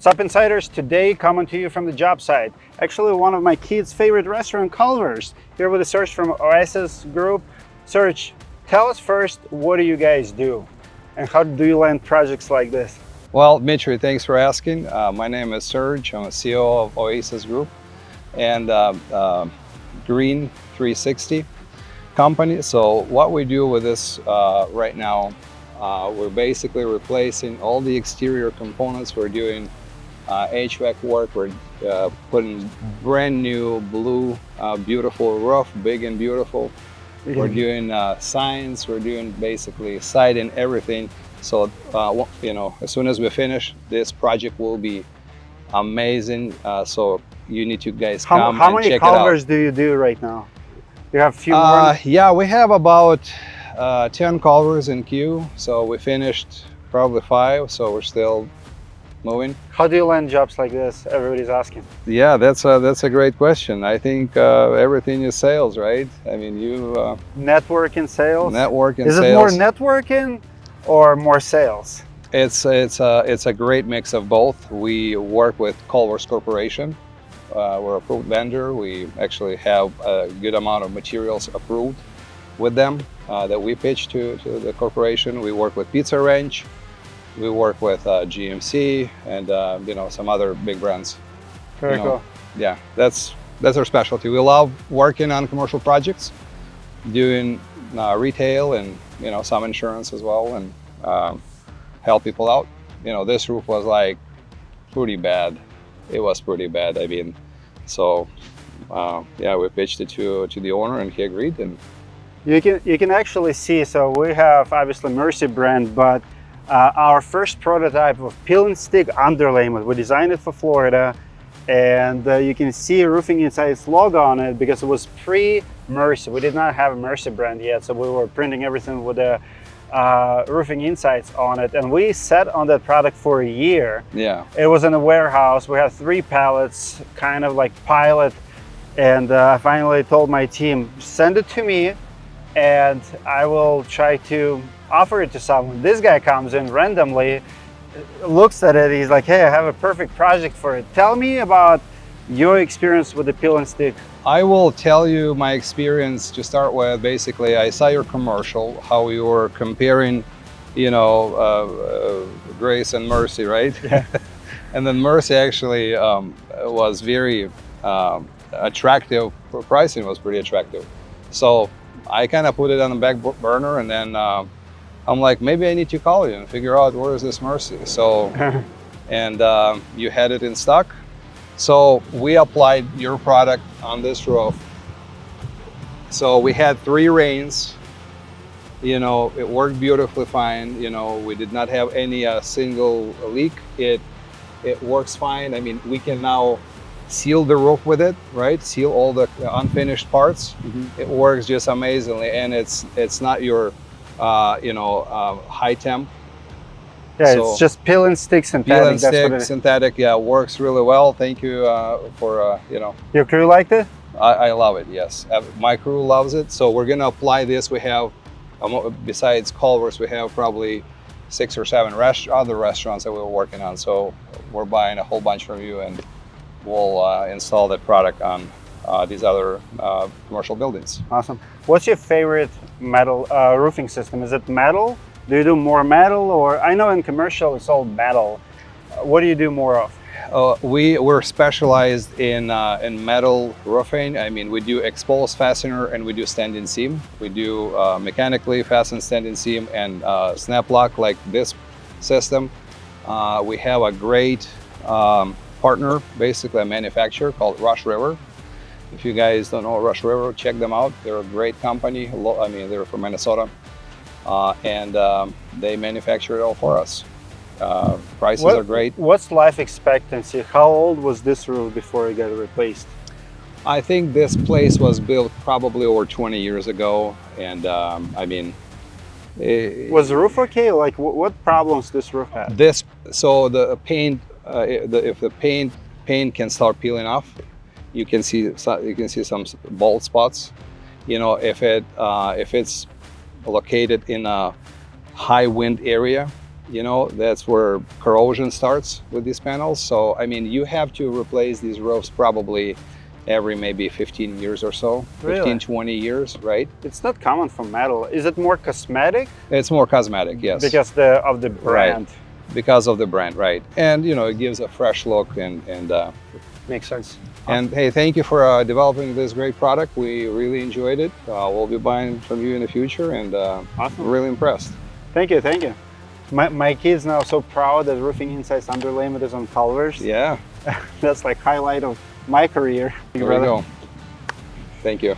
Sup Insiders, today coming to you from the job site. Actually one of my kids' favorite restaurant, Culver's, here with a Serge from Oasis group. Serge, tell us first, what do you guys do? And how do you land projects like this? Well, Dmitry, thanks for asking. My name is Serge. I'm a CEO of Oasis Group and Green 360 company. So what we do with this right now, we're basically replacing all the exterior components. We're doing HVAC work. We're putting brand new blue, beautiful roof, big and beautiful. We're doing signs. We're doing basically siding, everything. So as soon as we finish, this project will be amazing. So you need to guys come and check it out. How many Culvers do you do right now? You have a few more? Yeah, we have about 10 Culvers in queue. So we finished probably 5. So we're still moving. How do you land jobs like this? Everybody's asking. Yeah, that's a great question. I think everything is sales, right? I mean, Networking, sales. Networking, sales. Is it more networking or more sales? It's a great mix of both. We work with Culver's Corporation. We're an approved vendor. We actually have a good amount of materials approved with them that we pitch to the corporation. We work with Pizza Ranch. We work with GMC and some other big brands. Very cool. Yeah, that's our specialty. We love working on commercial projects, doing retail and some insurance as well, and help people out. This roof was like pretty bad. It was pretty bad. I mean, so yeah, we pitched it to the owner and he agreed. And you can actually see. So we have obviously Mercy brand, but our first prototype of peel and stick underlayment, we designed it for Florida, and you can see Roofing Insights logo on it because it was pre-Mercy. We did not have a Mercy brand yet, so we were printing everything with the Roofing Insights on it, and we sat on that product for a year. Yeah, it was in a warehouse. We had 3 pallets, kind of like pilot, and I finally told my team, send it to me and I will try to offer it to someone. This guy comes in randomly, looks at it, he's like, hey, I have a perfect project for it. Tell me about your experience with the peel and stick. I will tell you my experience to start with. Basically, I saw your commercial, how you were comparing, Grace and Mercy, right? Yeah. And then Mercy actually was very attractive. Pricing was pretty attractive. So I kind of put it on the back burner, and then I'm like, maybe I need to call you and figure out where is this Mercy. So, and you had it in stock. So we applied your product on this roof. So we had 3 rains. It worked beautifully fine. We did not have any single leak. It works fine. I mean, we can now seal the roof with it, right? Seal all the unfinished parts. It works just amazingly, and it's not your high temp. Yeah, so it's just peel and stick synthetic. Peel and stick synthetic, yeah, works really well. Thank you for Your crew liked it? I love it. Yes, my crew loves it. So we're gonna apply this. We have besides Culver's, we have probably 6 or 7 other restaurants that we're working on. So we're buying a whole bunch from you, and we'll install that product on these other commercial buildings. Awesome. What's your favorite metal roofing system? Is it metal? Do you do more metal, or I know in commercial it's all metal. What do you do more of? We're specialized in metal roofing. I mean, we do exposed fastener and we do standing seam. We do mechanically fastened standing seam and snap lock like this system. We have a great partner, basically a manufacturer called Rush River. If you guys don't know Rush River, check them out. They're a great company. I mean, they're from Minnesota, and they manufacture it all for us. Prices are great. What's life expectancy? How old was this roof before it got replaced? I think this place was built probably over 20 years ago, and I mean, was the roof okay? Like, what problems this roof had? So the paint, if the paint can start peeling off, you can see some bald spots. If it's located in a high wind area, you know, that's where corrosion starts with these panels. So, I mean, you have to replace these roofs probably every maybe 15 years or so, Really? 15, 20 years, right? It's not common for metal. Is it more cosmetic? It's more cosmetic, yes. Because of the brand. Because of the brand, right? And, you know, it gives a fresh look and Makes sense. and hey, thank you for developing this great product. We really enjoyed it. We'll be buying from you in the future, and Awesome. really impressed. Thank you, thank you. My kids now so proud that Roofing Insights Underlayment is on Culver's. Yeah, That's like highlight of my career. there we go. Thank you.